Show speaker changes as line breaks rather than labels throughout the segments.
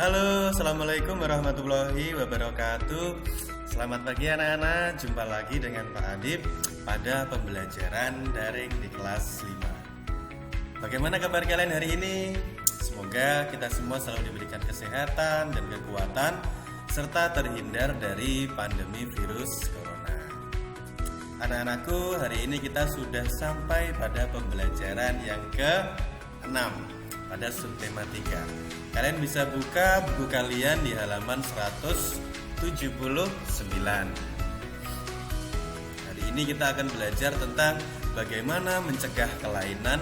Halo, assalamualaikum warahmatullahi wabarakatuh. Selamat pagi anak-anak, jumpa lagi dengan Pak Adib pada pembelajaran daring di kelas 5. Bagaimana kabar kalian hari ini? Semoga kita semua selalu diberikan kesehatan dan kekuatan serta terhindar dari pandemi virus corona. Anak-anakku, hari ini kita sudah sampai pada pembelajaran yang ke-6 pada subtema 3. Kalian bisa buka buku kalian di halaman 179. Hari ini kita akan belajar tentang bagaimana mencegah kelainan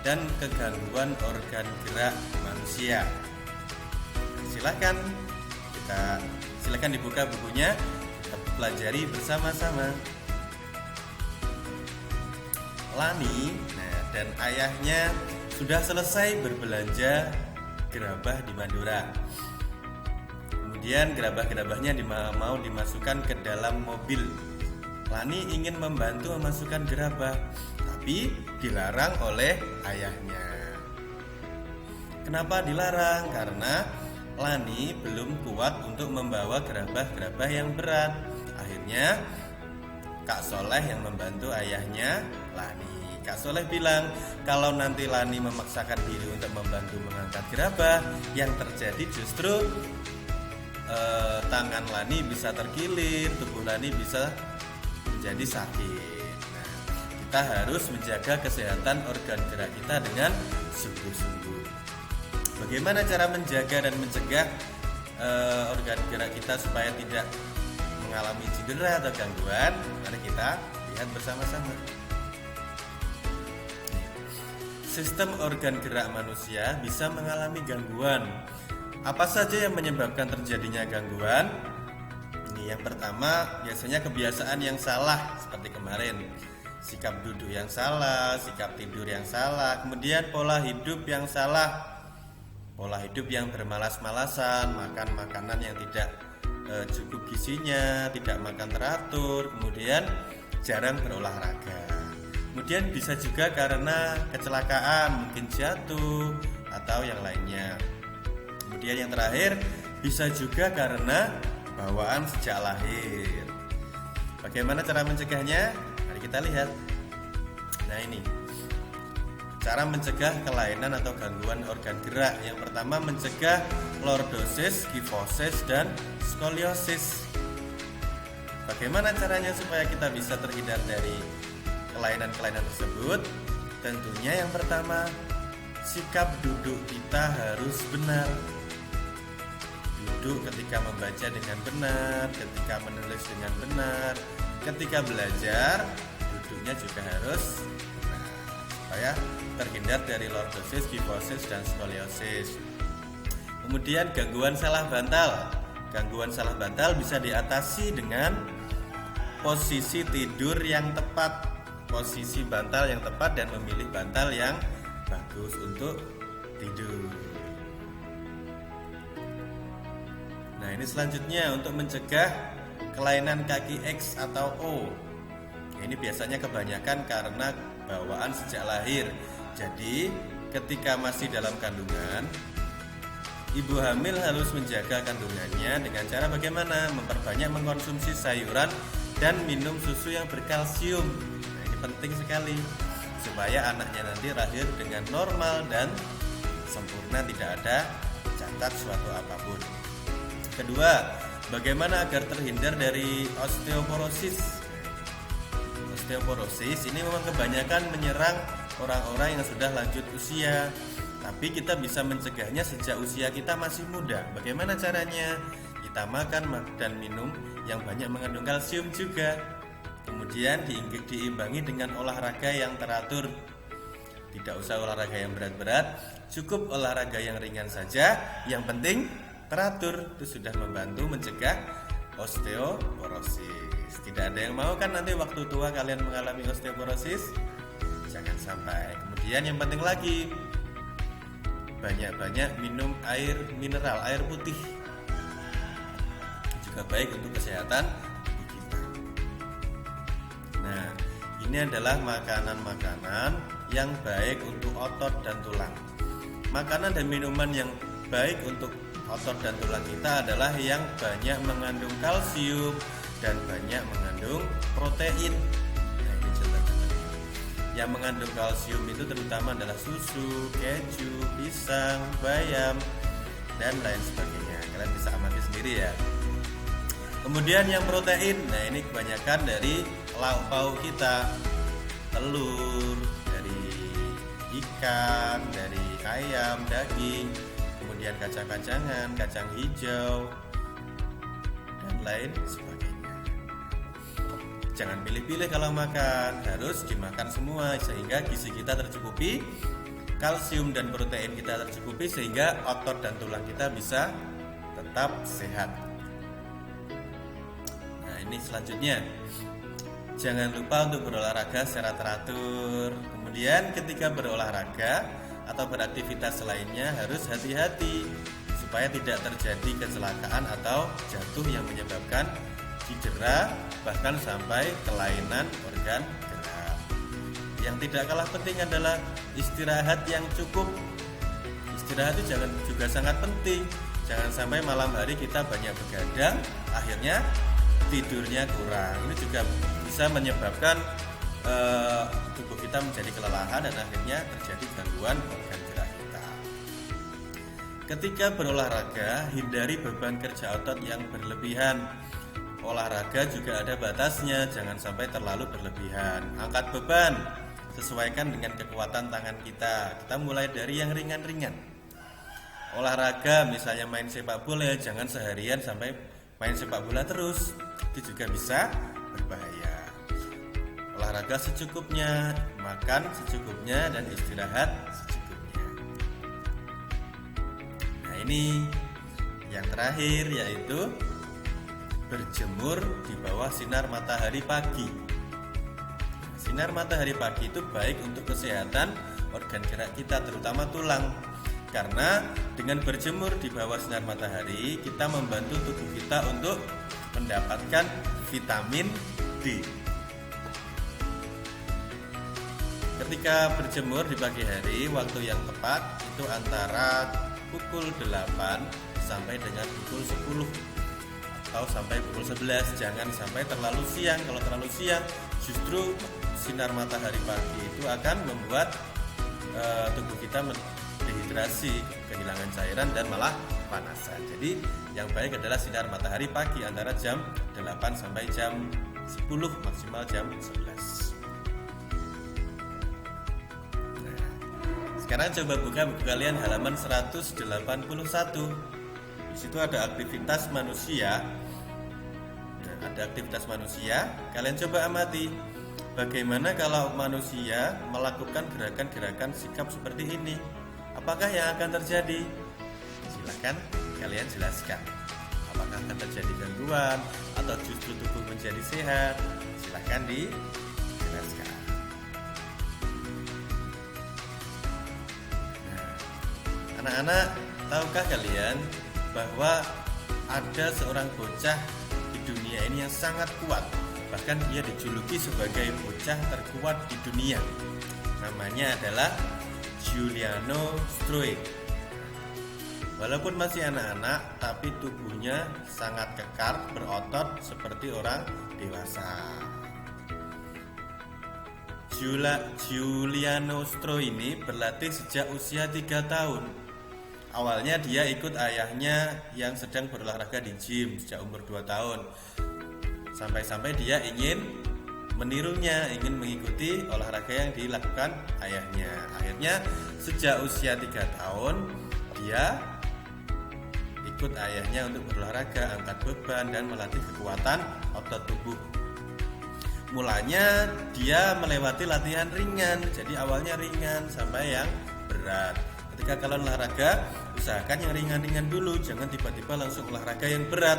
dan kegangguan organ gerak manusia. Silakan dibuka bukunya, kita pelajari bersama-sama. Lani dan ayahnya sudah selesai berbelanja gerabah di Madura. Kemudian gerabah-gerabahnya mau dimasukkan ke dalam mobil. Lani ingin membantu memasukkan gerabah, tapi dilarang oleh ayahnya. Kenapa dilarang? Karena Lani belum kuat untuk membawa gerabah-gerabah yang berat. Akhirnya Kak Soleh yang membantu ayahnya Lani. Kak Soleh bilang, kalau nanti Lani memaksakan diri untuk membantu mengangkat gerabah, yang terjadi justru tangan Lani bisa terkilir, tubuh Lani bisa menjadi sakit. Nah, kita harus menjaga kesehatan organ gerak kita dengan sungguh-sungguh. Bagaimana cara menjaga dan mencegah organ gerak kita supaya tidak mengalami cedera atau gangguan? Mari kita lihat bersama-sama. Sistem organ gerak manusia bisa mengalami gangguan. Apa saja yang menyebabkan terjadinya gangguan? Ini yang pertama, biasanya kebiasaan yang salah seperti kemarin. Sikap duduk yang salah, sikap tidur yang salah, kemudian pola hidup yang salah. Pola hidup yang bermalas-malasan, makan makanan yang tidak cukup gizinya, tidak makan teratur, kemudian jarang berolahraga. Kemudian bisa juga karena kecelakaan, mungkin jatuh atau yang lainnya. Kemudian yang terakhir bisa juga karena bawaan sejak lahir. Bagaimana cara mencegahnya? Mari kita lihat. Nah, ini cara mencegah kelainan atau gangguan organ gerak. Yang pertama, mencegah lordosis, kifosis, dan skoliosis. Bagaimana caranya supaya kita bisa terhindar dari kelainan-kelainan tersebut? Tentunya yang pertama, sikap duduk kita harus benar. Duduk ketika membaca dengan benar, ketika menulis dengan benar, ketika belajar duduknya juga harus benar, supaya terhindar dari lordosis, kifosis, dan skoliosis. Kemudian gangguan salah bantal. Gangguan salah bantal bisa diatasi dengan posisi tidur yang tepat, posisi bantal yang tepat, dan memilih bantal yang bagus untuk tidur. Nah, ini selanjutnya untuk mencegah kelainan kaki X atau O. Ini biasanya kebanyakan karena bawaan sejak lahir. Jadi, ketika masih dalam kandungan, ibu hamil harus menjaga kandungannya dengan cara bagaimana? Memperbanyak mengkonsumsi sayuran dan minum susu yang berkalsium. Penting sekali supaya anaknya nanti lahir dengan normal dan sempurna, tidak ada cacat suatu apapun. Kedua, bagaimana agar terhindar dari osteoporosis? Osteoporosis ini memang kebanyakan menyerang orang-orang yang sudah lanjut usia, tapi kita bisa mencegahnya sejak usia kita masih muda. Bagaimana caranya? Kita makan dan minum yang banyak mengandung kalsium juga. Kemudian diimbangi dengan olahraga yang teratur. Tidak usah olahraga yang berat-berat, cukup olahraga yang ringan saja. Yang penting teratur. Itu sudah membantu mencegah osteoporosis. Tidak ada yang mau kan nanti waktu tua kalian mengalami osteoporosis? Jangan sampai. Kemudian yang penting lagi, banyak-banyak minum air mineral, air putih. Juga baik untuk kesehatan. Nah, ini adalah makanan-makanan yang baik untuk otot dan tulang. Makanan dan minuman yang baik untuk otot dan tulang kita adalah yang banyak mengandung kalsium dan banyak mengandung protein. Nah, ini contoh-contohnya. Yang mengandung kalsium itu terutama adalah susu, keju, pisang, bayam, dan lain sebagainya. Kalian bisa amati sendiri ya. Kemudian yang protein, nah ini kebanyakan dari lauk pauk kita, telur, dari ikan, dari ayam, daging, kemudian kacang-kacangan, kacang hijau, dan lain sebagainya. Jangan pilih-pilih kalau makan, harus dimakan semua sehingga gizi kita tercukupi, kalsium dan protein kita tercukupi sehingga otot dan tulang kita bisa tetap sehat. Nah, ini selanjutnya. Jangan lupa untuk berolahraga secara teratur. Kemudian ketika berolahraga atau beraktivitas lainnya harus hati-hati supaya tidak terjadi kecelakaan atau jatuh yang menyebabkan cedera bahkan sampai kelainan organ gerak. Yang tidak kalah penting adalah istirahat yang cukup. Istirahat itu juga sangat penting. Jangan sampai malam hari kita banyak begadang, akhirnya tidurnya kurang. Ini juga bisa menyebabkan tubuh kita menjadi kelelahan dan akhirnya terjadi gangguan organ gerak kita. Ketika berolahraga, hindari beban kerja otot yang berlebihan. Olahraga juga ada batasnya, jangan sampai terlalu berlebihan. Angkat beban, sesuaikan dengan kekuatan tangan kita. Kita mulai dari yang ringan-ringan. Olahraga misalnya main sepak bola, jangan seharian sampai main sepak bola terus. Itu juga bisa berbahaya. Olahraga secukupnya, makan secukupnya, dan istirahat secukupnya. Nah, ini yang terakhir yaitu berjemur di bawah sinar matahari pagi. Sinar matahari pagi itu baik untuk kesehatan organ gerak kita, terutama tulang. Karena dengan berjemur di bawah sinar matahari, kita membantu tubuh kita untuk mendapatkan vitamin D. Ketika berjemur di pagi hari, waktu yang tepat itu antara pukul 8 sampai dengan pukul 10 atau sampai pukul 11. Jangan sampai terlalu siang. Kalau terlalu siang, justru sinar matahari pagi itu akan membuat tubuh kita dehidrasi, kehilangan cairan, dan malah panasan. Jadi yang baik adalah sinar matahari pagi antara jam 8 sampai jam 10, maksimal jam 11. Sekarang coba buka buku kalian halaman 181. Di situ ada aktivitas manusia. Nah, ada aktivitas manusia. Kalian coba amati bagaimana kalau manusia melakukan gerakan-gerakan sikap seperti ini. Apakah yang akan terjadi? Silakan kalian jelaskan. Apakah akan terjadi gangguan atau justru tubuh menjadi sehat? Silakan dijelaskan. Anak-anak, tahukah kalian bahwa ada seorang bocah di dunia ini yang sangat kuat? Bahkan dia dijuluki sebagai bocah terkuat di dunia. Namanya adalah Giuliano Stroi. Walaupun masih anak-anak, tapi tubuhnya sangat kekar, berotot seperti orang dewasa. Giuliano Stroi ini berlatih sejak usia 3 tahun. Awalnya dia ikut ayahnya yang sedang berolahraga di gym sejak umur 2 tahun. Sampai-sampai dia ingin menirunya, ingin mengikuti olahraga yang dilakukan ayahnya. Akhirnya sejak usia 3 tahun dia ikut ayahnya untuk berolahraga, angkat beban, dan melatih kekuatan otot tubuh. Mulanya dia melewati latihan ringan, jadi awalnya ringan sampai yang berat. Ketika kalian olahraga, usahakan yang ringan-ringan dulu, jangan tiba-tiba langsung olahraga yang berat.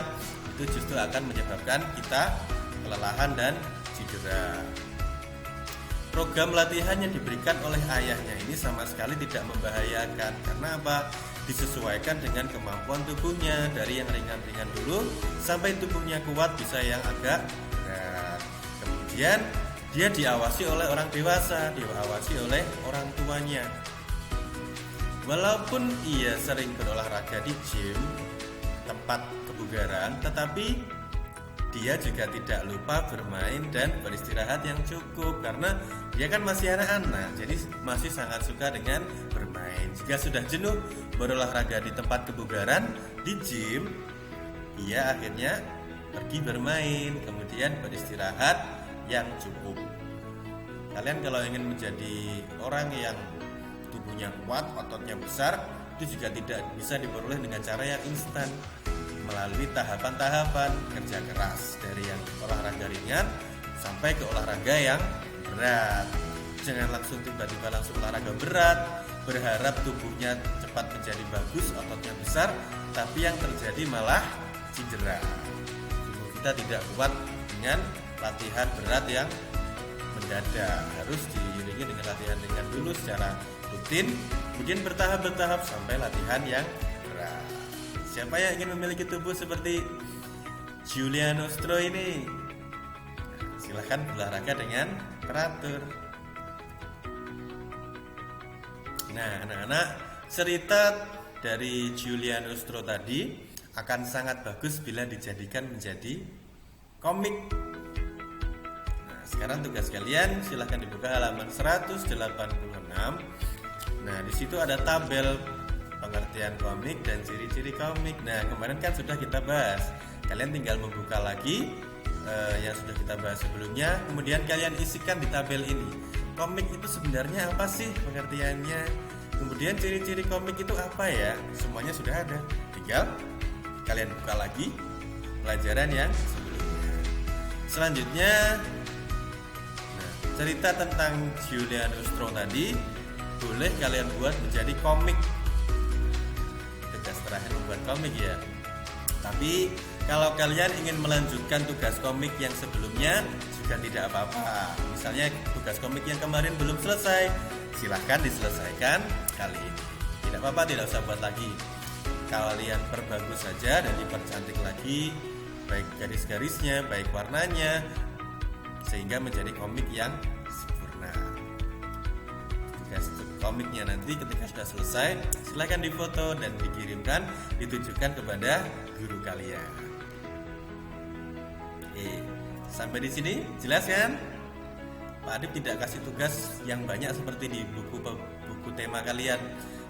Itu justru akan menyebabkan kita kelelahan dan cedera. Program latihan yang diberikan oleh ayahnya ini sama sekali tidak membahayakan. Karena apa? Disesuaikan dengan kemampuan tubuhnya, dari yang ringan-ringan dulu sampai tubuhnya kuat bisa yang agak berat. Kemudian dia diawasi oleh orang dewasa, diawasi oleh orang tuanya. Walaupun ia sering berolahraga di gym, tempat kebugaran, tetapi dia juga tidak lupa bermain dan beristirahat yang cukup, karena dia kan masih anak-anak, jadi masih sangat suka dengan bermain. Jika sudah jenuh berolahraga di tempat kebugaran, di gym, ia akhirnya pergi bermain, kemudian beristirahat yang cukup. Kalian kalau ingin menjadi orang yang tubuhnya kuat, ototnya besar, itu juga tidak bisa diperoleh dengan cara yang instan, melalui tahapan-tahapan kerja keras, dari yang olahraga ringan sampai ke olahraga yang berat. Jangan langsung tiba-tiba langsung olahraga berat, berharap tubuhnya cepat menjadi bagus, ototnya besar, tapi yang terjadi malah cedera. Tubuh kita tidak kuat dengan latihan berat yang mendadak, harus diiringi dengan latihan ringan dulu secara rutin, kemudian bertahap sampai latihan yang berat. Siapa yang ingin memiliki tubuh seperti Giuliano Stro ini? Silahkan olahraga dengan teratur. Nah, anak-anak, cerita dari Giuliano Stro tadi akan sangat bagus bila dijadikan menjadi komik. Nah, sekarang tugas kalian silahkan dibuka halaman 186. Nah, di situ ada tabel pengertian komik dan ciri-ciri komik. Nah, kemarin kan sudah kita bahas. Kalian tinggal membuka lagi yang sudah kita bahas sebelumnya. Kemudian kalian isikan di tabel ini. Komik itu sebenarnya apa sih pengertiannya? Kemudian ciri-ciri komik itu apa ya? Semuanya sudah ada. Tinggal kalian buka lagi pelajaran yang sebelumnya. Selanjutnya, nah, cerita tentang Giuliano Stro tadi boleh kalian buat menjadi komik. Tugas terakhir membuat komik ya. Tapi kalau kalian ingin melanjutkan tugas komik yang sebelumnya juga tidak apa-apa. Misalnya tugas komik yang kemarin belum selesai, silahkan diselesaikan kali ini. Tidak apa-apa, tidak usah buat lagi. Kalian perbagus saja dan dipercantik lagi, baik garis-garisnya, baik warnanya, sehingga menjadi komik yang sempurna. Tugas komiknya nanti ketika sudah selesai, silahkan difoto dan dikirimkan, ditunjukkan kepada guru kalian. Sampai di sini jelas kan? Pak Adib tidak kasih tugas yang banyak seperti di buku tema kalian.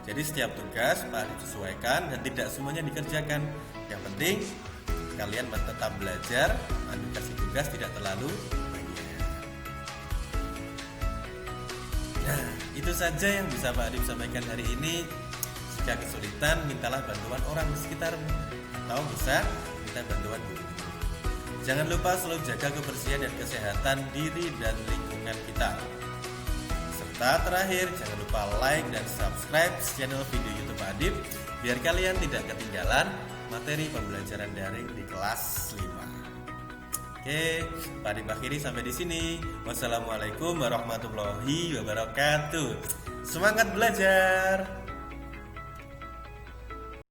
Jadi setiap tugas Pak Adib sesuaikan dan tidak semuanya dikerjakan. Yang penting kalian tetap belajar, Pak Adib kasih tugas tidak terlalu banyak. Nah, itu saja yang bisa Pak Adib sampaikan hari ini. Jika kesulitan, mintalah bantuan orang di sekitarmu, atau bisa minta bantuan guru. Jangan lupa selalu jaga kebersihan dan kesehatan diri dan lingkungan kita. Serta terakhir, jangan lupa like dan subscribe channel video YouTube Pak Adib, biar kalian tidak ketinggalan materi pembelajaran daring di kelas 5. Oke, Pak Adib akhiri sampai di sini. Wassalamualaikum warahmatullahi wabarakatuh. Semangat belajar!